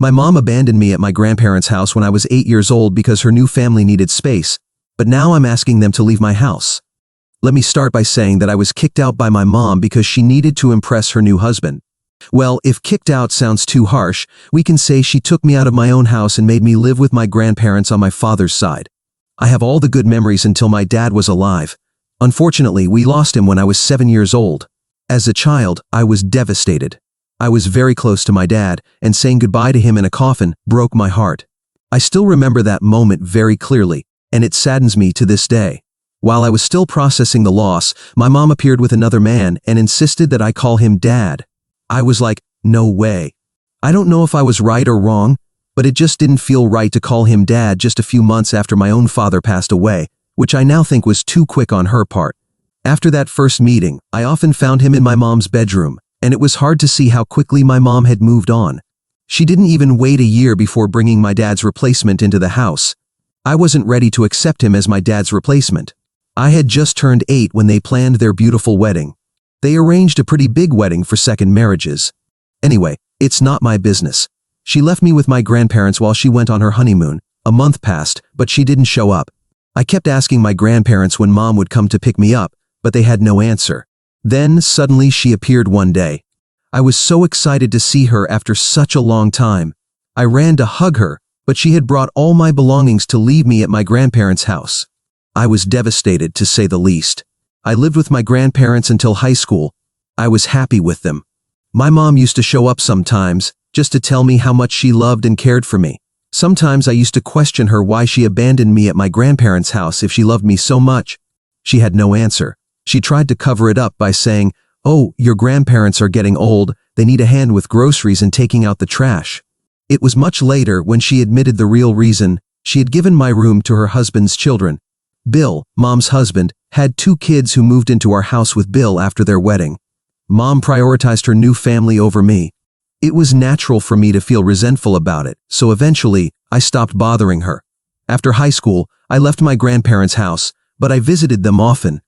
My mom abandoned me at my grandparents' house when I was 8 years old because her new family needed space, but now I'm asking them to leave my house. Let me start by saying that I was kicked out by my mom because she needed to impress her new husband. Well, if kicked out sounds too harsh, we can say she took me out of my own house and made me live with my grandparents on my father's side. I have all the good memories until my dad was alive. Unfortunately, we lost him when I was 7 years old. As a child, I was devastated. I was very close to my dad, and saying goodbye to him in a coffin broke my heart. I still remember that moment very clearly, and it saddens me to this day. While I was still processing the loss, my mom appeared with another man and insisted that I call him Dad. I was like, no way. I don't know if I was right or wrong, but it just didn't feel right to call him Dad just a few months after my own father passed away, which I now think was too quick on her part. After that first meeting, I often found him in my mom's bedroom, and it was hard to see how quickly my mom had moved on. She didn't even wait a year before bringing my dad's replacement into the house. I wasn't ready to accept him as my dad's replacement. I had just turned 8 when they planned their beautiful wedding. They arranged a pretty big wedding for second marriages. Anyway, it's not my business. She left me with my grandparents while she went on her honeymoon. A month passed, but she didn't show up. I kept asking my grandparents when mom would come to pick me up, but they had no answer. Then, suddenly she appeared one day. I was so excited to see her after such a long time. I ran to hug her, but she had brought all my belongings to leave me at my grandparents' house. I was devastated, to say the least. I lived with my grandparents until high school. I was happy with them. My mom used to show up sometimes, just to tell me how much she loved and cared for me. Sometimes I used to question her why she abandoned me at my grandparents' house if she loved me so much. She had no answer. She tried to cover it up by saying, "Oh, your grandparents are getting old, they need a hand with groceries and taking out the trash." It was much later when she admitted the real reason. She had given my room to her husband's children. Bill, mom's husband, had 2 kids who moved into our house with Bill after their wedding. Mom prioritized her new family over me. It was natural for me to feel resentful about it, so eventually, I stopped bothering her. After high school, I left my grandparents' house, but I visited them often.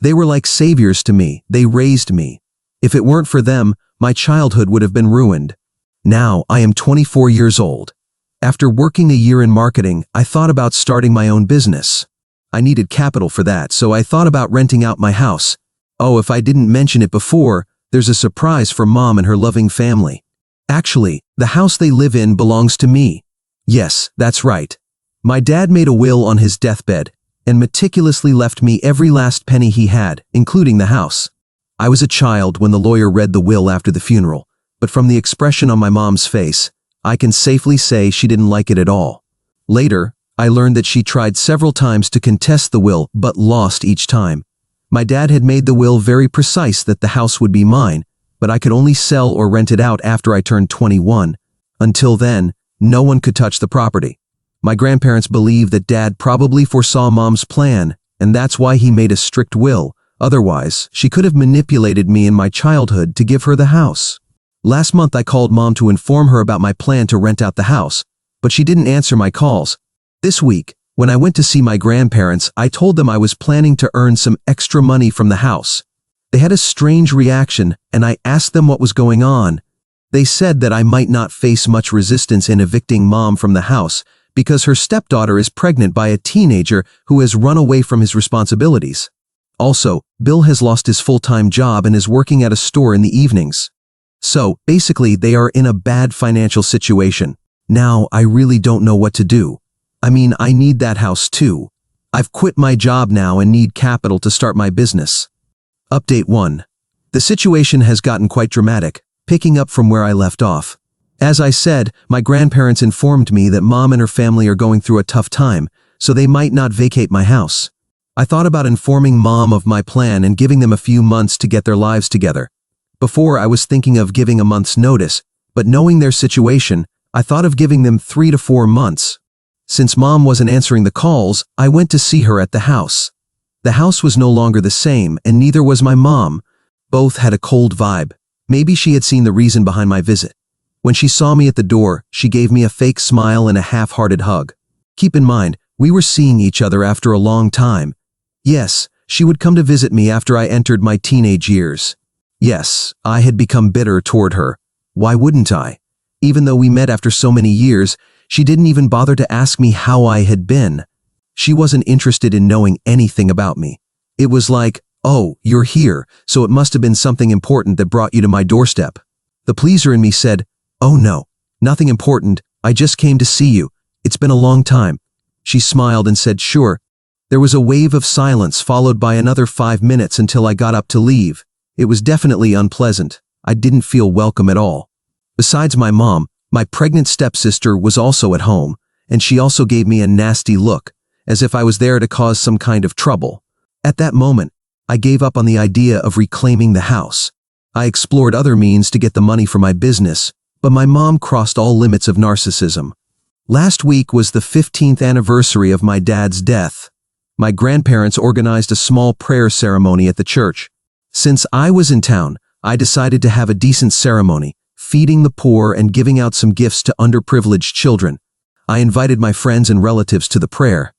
They were like saviors to me. They raised me. If it weren't for them, my childhood would have been ruined. Now, I am 24 years old. After working a year in marketing, I thought about starting my own business. I needed capital for that, so I thought about renting out my house. Oh, if I didn't mention it before, there's a surprise for mom and her loving family. Actually, the house they live in belongs to me. Yes, that's right. My dad made a will on his deathbed and meticulously left me every last penny he had, including the house. I was a child when the lawyer read the will after the funeral, but from the expression on my mom's face, I can safely say she didn't like it at all. Later, I learned that she tried several times to contest the will but lost each time. My dad had made the will very precise that the house would be mine, but I could only sell or rent it out after I turned 21. Until then, no one could touch the property. My grandparents believe that Dad probably foresaw Mom's plan, and that's why he made a strict will. Otherwise, she could have manipulated me in my childhood to give her the house. Last month I called Mom to inform her about my plan to rent out the house, but she didn't answer my calls. This week, when I went to see my grandparents, I told them I was planning to earn some extra money from the house. They had a strange reaction, and I asked them what was going on. They said that I might not face much resistance in evicting Mom from the house because her stepdaughter is pregnant by a teenager who has run away from his responsibilities. Also, Bill has lost his full-time job and is working at a store in the evenings. So, basically, they are in a bad financial situation. Now, I really don't know what to do. I mean, I need that house too. I've quit my job now and need capital to start my business. Update 1. The situation has gotten quite dramatic, picking up from where I left off. As I said, my grandparents informed me that Mom and her family are going through a tough time, so they might not vacate my house. I thought about informing Mom of my plan and giving them a few months to get their lives together. Before, I was thinking of giving a month's notice, but knowing their situation, I thought of giving them 3 to 4 months. Since Mom wasn't answering the calls, I went to see her at the house. The house was no longer the same, and neither was my mom. Both had a cold vibe. Maybe she had seen the reason behind my visit. When she saw me at the door, she gave me a fake smile and a half-hearted hug. Keep in mind, we were seeing each other after a long time. Yes, she would come to visit me after I entered my teenage years. Yes, I had become bitter toward her. Why wouldn't I? Even though we met after so many years, she didn't even bother to ask me how I had been. She wasn't interested in knowing anything about me. It was like, "Oh, you're here, so it must have been something important that brought you to my doorstep." The pleaser in me said, "Oh no, nothing important, I just came to see you. It's been a long time." She smiled and said, "Sure." There was a wave of silence followed by another 5 minutes until I got up to leave. It was definitely unpleasant. I didn't feel welcome at all. Besides my mom, my pregnant stepsister was also at home, and she also gave me a nasty look, as if I was there to cause some kind of trouble. At that moment, I gave up on the idea of reclaiming the house. I explored other means to get the money for my business, but my mom crossed all limits of narcissism. Last week was the 15th anniversary of my dad's death. My grandparents organized a small prayer ceremony at the church. Since I was in town, I decided to have a decent ceremony, feeding the poor and giving out some gifts to underprivileged children. I invited my friends and relatives to the prayer.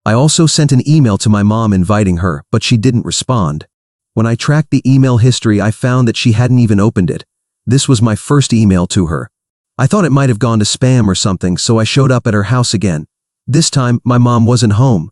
I also sent an email to my mom inviting her, but she didn't respond. When I tracked the email history, I found that she hadn't even opened it. This was my first email to her. I thought it might have gone to spam or something, so I showed up at her house again. This time, my mom wasn't home.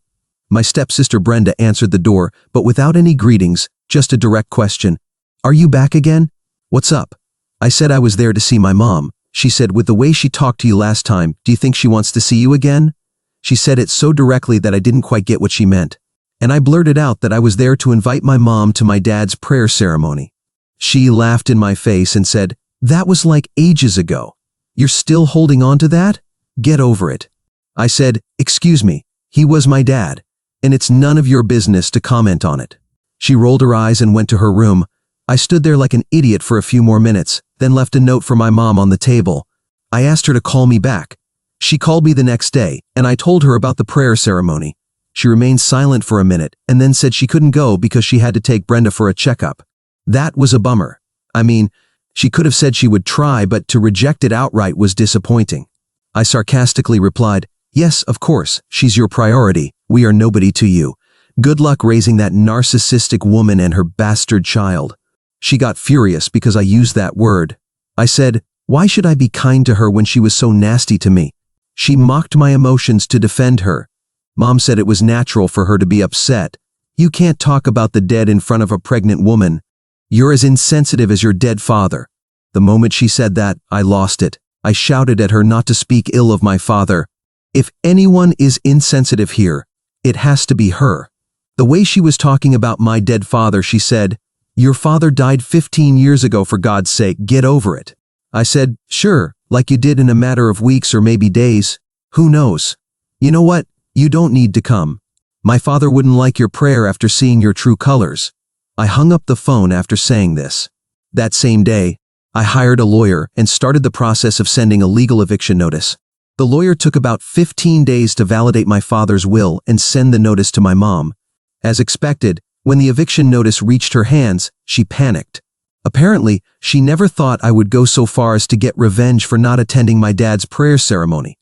My stepsister Brenda answered the door, but without any greetings, just a direct question. "Are you back again? What's up?" I said I was there to see my mom. She said, "With the way she talked to you last time, do you think she wants to see you again?" She said it so directly that I didn't quite get what she meant. And I blurted out that I was there to invite my mom to my dad's prayer ceremony. She laughed in my face and said, "That was like ages ago. You're still holding on to that? Get over it." I said, "Excuse me, he was my dad, and it's none of your business to comment on it." She rolled her eyes and went to her room. I stood there like an idiot for a few more minutes, then left a note for my mom on the table. I asked her to call me back. She called me the next day, and I told her about the prayer ceremony. She remained silent for a minute, and then said she couldn't go because she had to take Brenda for a checkup. That was a bummer. I mean, she could have said she would try, but to reject it outright was disappointing. I sarcastically replied, "Yes, of course, she's your priority. We are nobody to you. Good luck raising that narcissistic woman and her bastard child." She got furious because I used that word. I said, "Why should I be kind to her when she was so nasty to me?" She mocked my emotions to defend her. Mom said it was natural for her to be upset. "You can't talk about the dead in front of a pregnant woman. You're as insensitive as your dead father." The moment she said that, I lost it. I shouted at her not to speak ill of my father. If anyone is insensitive here, it has to be her. The way she was talking about my dead father, she said, "Your father died 15 years ago, for God's sake, get over it." I said, "Sure, like you did in a matter of weeks or maybe days. Who knows? You know what? You don't need to come. My father wouldn't like your prayer after seeing your true colors." I hung up the phone after saying this. That same day, I hired a lawyer and started the process of sending a legal eviction notice. The lawyer took about 15 days to validate my father's will and send the notice to my mom. As expected, when the eviction notice reached her hands, she panicked. Apparently, she never thought I would go so far as to get revenge for not attending my dad's prayer ceremony.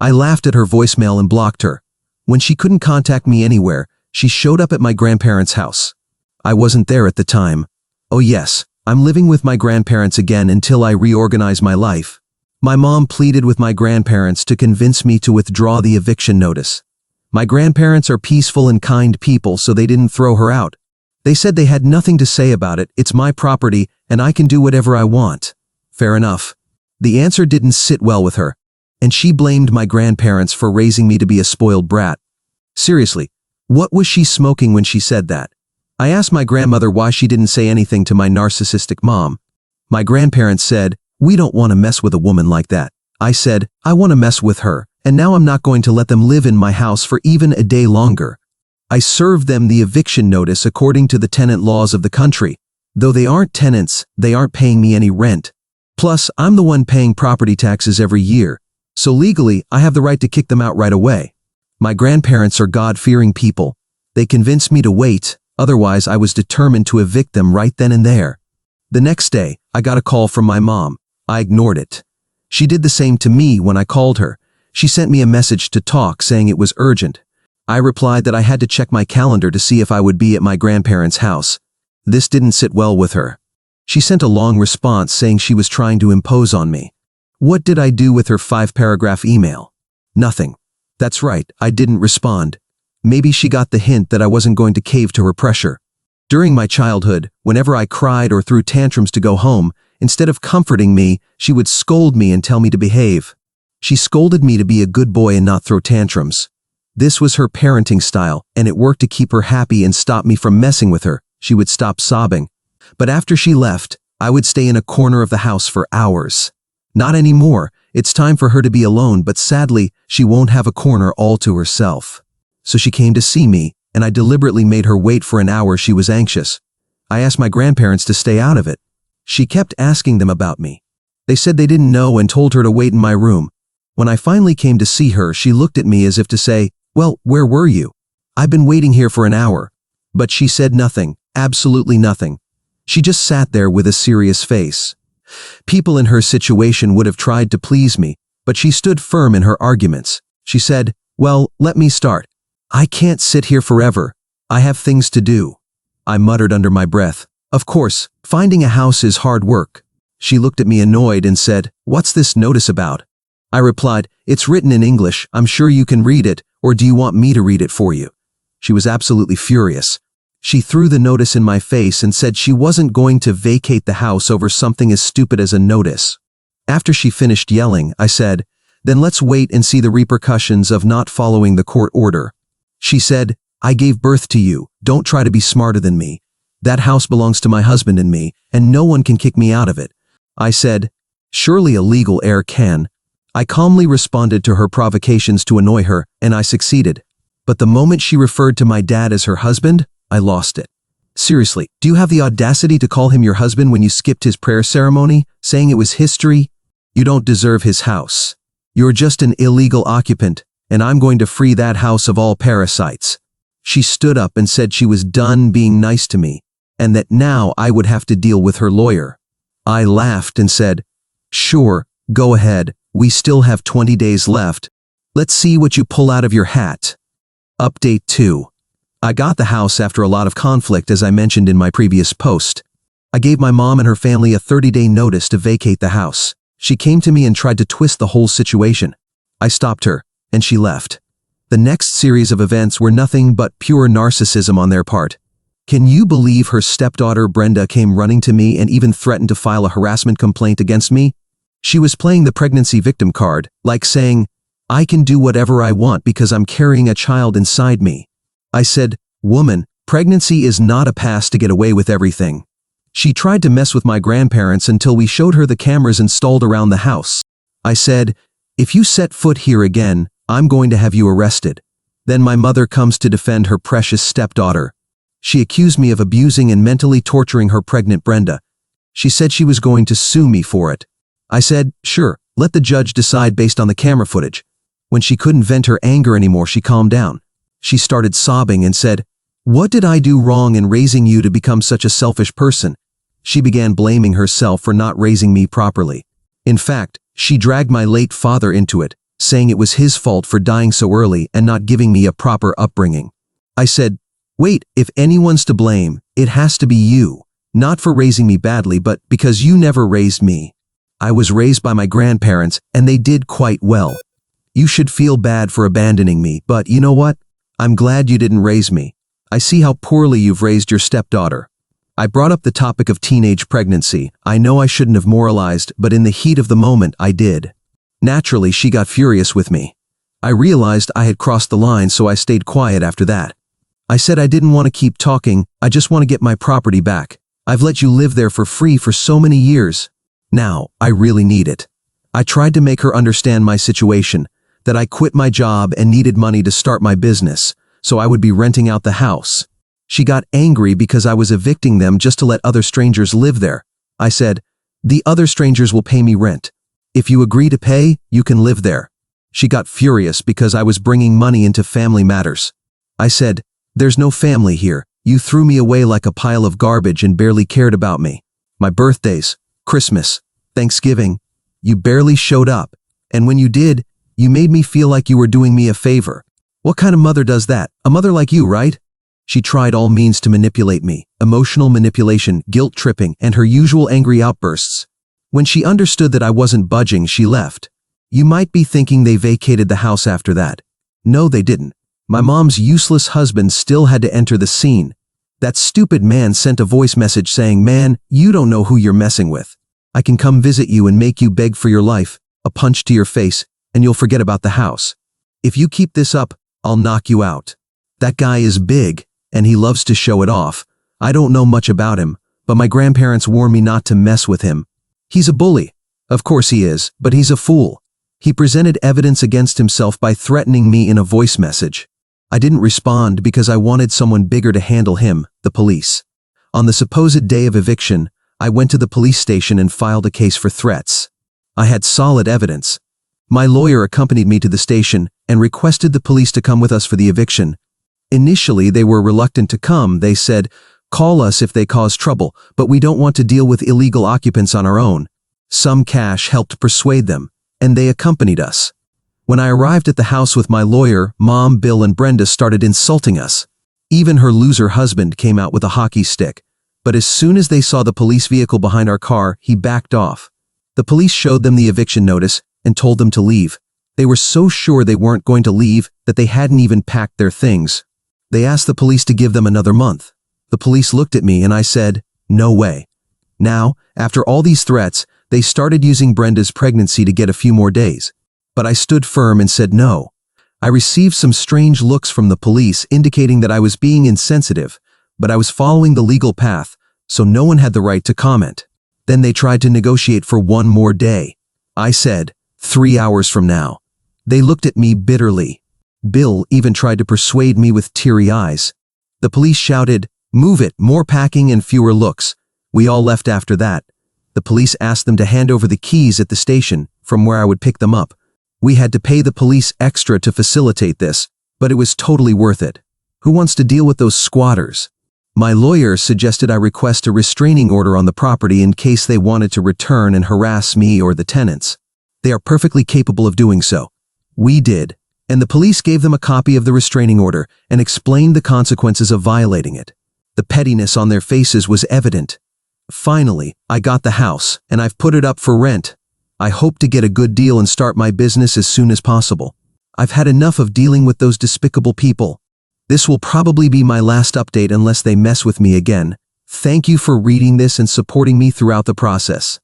I laughed at her voicemail and blocked her. When she couldn't contact me anywhere, she showed up at my grandparents' house. I wasn't there at the time. Oh yes, I'm living with my grandparents again until I reorganize my life. My mom pleaded with my grandparents to convince me to withdraw the eviction notice. My grandparents are peaceful and kind people, so they didn't throw her out. They said they had nothing to say about it, it's my property, and I can do whatever I want. Fair enough. The answer didn't sit well with her, and she blamed my grandparents for raising me to be a spoiled brat. Seriously, what was she smoking when she said that? I asked my grandmother why she didn't say anything to my narcissistic mom. My grandparents said, "We don't want to mess with a woman like that." I said, "I want to mess with her, and now I'm not going to let them live in my house for even a day longer." I served them the eviction notice according to the tenant laws of the country. Though they aren't tenants, they aren't paying me any rent. Plus, I'm the one paying property taxes every year, so legally, I have the right to kick them out right away. My grandparents are God-fearing people. They convinced me to wait, otherwise I was determined to evict them right then and there. The next day, I got a call from my mom. I ignored it. She did the same to me when I called her. She sent me a message to talk saying it was urgent. I replied that I had to check my calendar to see if I would be at my grandparents' house. This didn't sit well with her. She sent a long response saying she was trying to impose on me. What did I do with her 5-paragraph email? Nothing. That's right, I didn't respond. Maybe she got the hint that I wasn't going to cave to her pressure. During my childhood, whenever I cried or threw tantrums to go home, instead of comforting me, she would scold me and tell me to behave. She scolded me to be a good boy and not throw tantrums. This was her parenting style, and it worked to keep her happy and stop me from messing with her. She would stop sobbing. But after she left, I would stay in a corner of the house for hours. Not anymore. It's time for her to be alone, but sadly, she won't have a corner all to herself. So she came to see me, and I deliberately made her wait for an hour. She was anxious. I asked my grandparents to stay out of it. She kept asking them about me. They said they didn't know and told her to wait in my room. When I finally came to see her, she looked at me as if to say, "Well, where were you? I've been waiting here for an hour." But she said nothing, absolutely nothing. She just sat there with a serious face. People in her situation would have tried to please me, but she stood firm in her arguments. She said, "Well, let me start. I can't sit here forever. I have things to do." I muttered under my breath, "Of course, finding a house is hard work." She looked at me annoyed and said, "What's this notice about?" I replied, "It's written in English. I'm sure you can read it, or do you want me to read it for you?" She was absolutely furious. She threw the notice in my face and said she wasn't going to vacate the house over something as stupid as a notice. After she finished yelling, I said, "Then let's wait and see the repercussions of not following the court order." She said, "I gave birth to you. Don't try to be smarter than me. That house belongs to my husband and me, and no one can kick me out of it." I said, "Surely a legal heir can." I calmly responded to her provocations to annoy her, and I succeeded. But the moment she referred to my dad as her husband, I lost it. Seriously, do you have the audacity to call him your husband when you skipped his prayer ceremony, saying it was history? You don't deserve his house. You're just an illegal occupant, and I'm going to free that house of all parasites. She stood up and said she was done being nice to me, and that now I would have to deal with her lawyer. I laughed and said, "Sure, go ahead. We still have 20 days left. Let's see what you pull out of your hat." Update 2. I got the house after a lot of conflict, as I mentioned in my previous post. I gave my mom and her family a 30-day notice to vacate the house. She came to me and tried to twist the whole situation. I stopped her, and she left. The next series of events were nothing but pure narcissism on their part. Can you believe her stepdaughter Brenda came running to me and even threatened to file a harassment complaint against me? She was playing the pregnancy victim card, like saying, "I can do whatever I want because I'm carrying a child inside me." I said, "Woman, pregnancy is not a pass to get away with everything." She tried to mess with my grandparents until we showed her the cameras installed around the house. I said, "If you set foot here again, I'm going to have you arrested." Then my mother comes to defend her precious stepdaughter. She accused me of abusing and mentally torturing her pregnant Brenda. She said she was going to sue me for it. I said, "Sure, let the judge decide based on the camera footage." When she couldn't vent her anger anymore, she calmed down. She started sobbing and said, "What did I do wrong in raising you to become such a selfish person?" She began blaming herself for not raising me properly. In fact, she dragged my late father into it, saying it was his fault for dying so early and not giving me a proper upbringing. I said, "Wait, if anyone's to blame, it has to be you. Not for raising me badly, but because you never raised me. I was raised by my grandparents, and they did quite well. You should feel bad for abandoning me, but you know what? I'm glad you didn't raise me. I see how poorly you've raised your stepdaughter." I brought up the topic of teenage pregnancy. I know I shouldn't have moralized, but in the heat of the moment, I did. Naturally, she got furious with me. I realized I had crossed the line, so I stayed quiet after that. I said I didn't want to keep talking. I just want to get my property back. I've let you live there for free for so many years. Now, I really need it. I tried to make her understand my situation, that I quit my job and needed money to start my business, so I would be renting out the house. She got angry because I was evicting them just to let other strangers live there. I said, "The other strangers will pay me rent. If you agree to pay, you can live there." She got furious because I was bringing money into family matters. I said, "There's no family here. You threw me away like a pile of garbage and barely cared about me. My birthdays, Christmas, Thanksgiving, you barely showed up. And when you did, you made me feel like you were doing me a favor. What kind of mother does that? A mother like you, right?" She tried all means to manipulate me, emotional manipulation, guilt tripping, and her usual angry outbursts. When she understood that I wasn't budging, she left. You might be thinking they vacated the house after that. No, they didn't. My mom's useless husband still had to enter the scene. That stupid man sent a voice message saying, "Man, you don't know who you're messing with. I can come visit you and make you beg for your life, a punch to your face, and you'll forget about the house. If you keep this up, I'll knock you out." That guy is big, and he loves to show it off. I don't know much about him, but my grandparents warned me not to mess with him. He's a bully. Of course he is, but he's a fool. He presented evidence against himself by threatening me in a voice message. I didn't respond because I wanted someone bigger to handle him, the police. On the supposed day of eviction, I went to the police station and filed a case for threats. I had solid evidence. My lawyer accompanied me to the station and requested the police to come with us for the eviction. Initially, they were reluctant to come. They said, "Call us if they cause trouble, but we don't want to deal with illegal occupants on our own." Some cash helped persuade them, and they accompanied us. When I arrived at the house with my lawyer, Mom, Bill, and Brenda started insulting us. Even her loser husband came out with a hockey stick. But as soon as they saw the police vehicle behind our car, he backed off. The police showed them the eviction notice and told them to leave. They were so sure they weren't going to leave that they hadn't even packed their things. They asked the police to give them another month. The police looked at me and I said, "No way." Now, after all these threats, they started using Brenda's pregnancy to get a few more days. But I stood firm and said no. I received some strange looks from the police indicating that I was being insensitive, but I was following the legal path, so no one had the right to comment. Then they tried to negotiate for one more day. I said, 3 hours from now. They looked at me bitterly. Bill even tried to persuade me with teary eyes. The police shouted, "Move it, more packing and fewer looks." We all left after that. The police asked them to hand over the keys at the station from where I would pick them up. We had to pay the police extra to facilitate this, but it was totally worth it. Who wants to deal with those squatters? My lawyer suggested I request a restraining order on the property in case they wanted to return and harass me or the tenants. They are perfectly capable of doing so. We did, and the police gave them a copy of the restraining order and explained the consequences of violating it. The pettiness on their faces was evident. Finally, I got the house, and I've put it up for rent. I hope to get a good deal and start my business as soon as possible. I've had enough of dealing with those despicable people. This will probably be my last update unless they mess with me again. Thank you for reading this and supporting me throughout the process.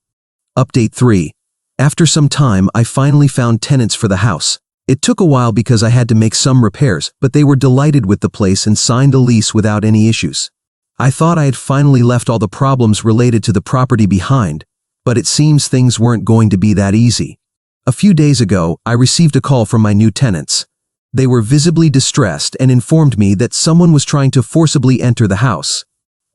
Update 3. After some time, I finally found tenants for the house. It took a while because I had to make some repairs, but they were delighted with the place and signed the lease without any issues. I thought I had finally left all the problems related to the property behind, but it seems things weren't going to be that easy. A few days ago, I received a call from my new tenants. They were visibly distressed and informed me that someone was trying to forcibly enter the house.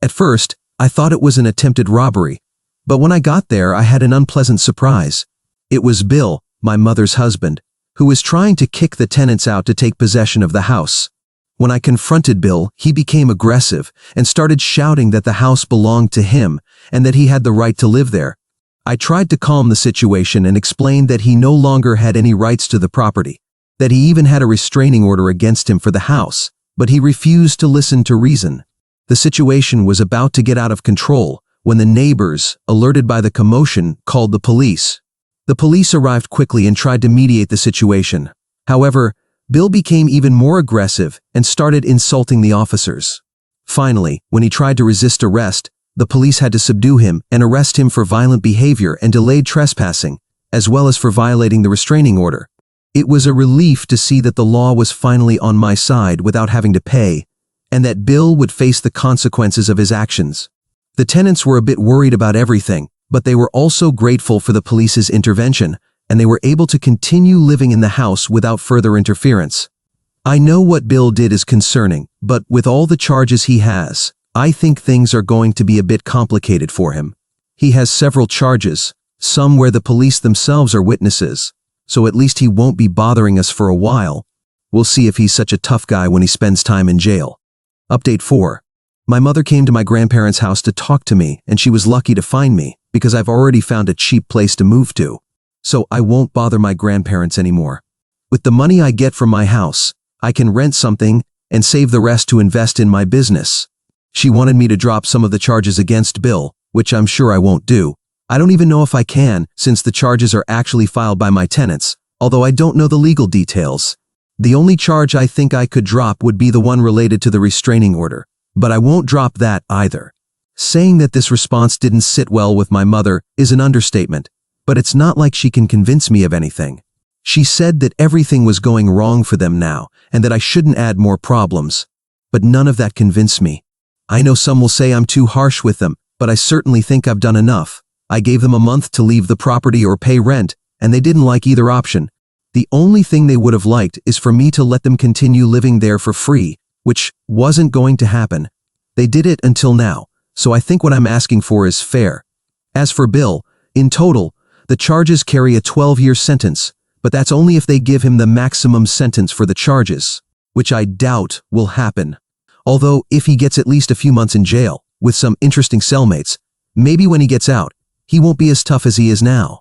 At first, I thought it was an attempted robbery, but when I got there, I had an unpleasant surprise. It was Bill, my mother's husband, who was trying to kick the tenants out to take possession of the house. When I confronted Bill, he became aggressive and started shouting that the house belonged to him and that he had the right to live there. I tried to calm the situation and explained that he no longer had any rights to the property, that he even had a restraining order against him for the house, but he refused to listen to reason. The situation was about to get out of control when the neighbors, alerted by the commotion, called the police. The police arrived quickly and tried to mediate the situation. However, Bill became even more aggressive and started insulting the officers. Finally, when he tried to resist arrest, the police had to subdue him and arrest him for violent behavior and delayed trespassing, as well as for violating the restraining order. It was a relief to see that the law was finally on my side without having to pay, and that Bill would face the consequences of his actions. The tenants were a bit worried about everything, but they were also grateful for the police's intervention, and they were able to continue living in the house without further interference. I know what Bill did is concerning, but with all the charges he has, I think things are going to be a bit complicated for him. He has several charges, some where the police themselves are witnesses, so at least he won't be bothering us for a while. We'll see if he's such a tough guy when he spends time in jail. Update 4. My mother came to my grandparents' house to talk to me, and she was lucky to find me because I've already found a cheap place to move to. So I won't bother my grandparents anymore. With the money I get from my house, I can rent something and save the rest to invest in my business. She wanted me to drop some of the charges against Bill, which I'm sure I won't do, I don't even know if I can, since the charges are actually filed by my tenants, although I don't know the legal details. The only charge I think I could drop would be the one related to the restraining order, but I won't drop that either. Saying that this response didn't sit well with my mother is an understatement, but it's not like she can convince me of anything. She said that everything was going wrong for them now, and that I shouldn't add more problems. But none of that convinced me. I know some will say I'm too harsh with them, but I certainly think I've done enough. I gave them a month to leave the property or pay rent, and they didn't like either option. The only thing they would have liked is for me to let them continue living there for free, which wasn't going to happen. They did it until now, so I think what I'm asking for is fair. As for Bill, in total, the charges carry a 12-year sentence, but that's only if they give him the maximum sentence for the charges, which I doubt will happen. Although, if he gets at least a few months in jail, with some interesting cellmates, maybe when he gets out, he won't be as tough as he is now.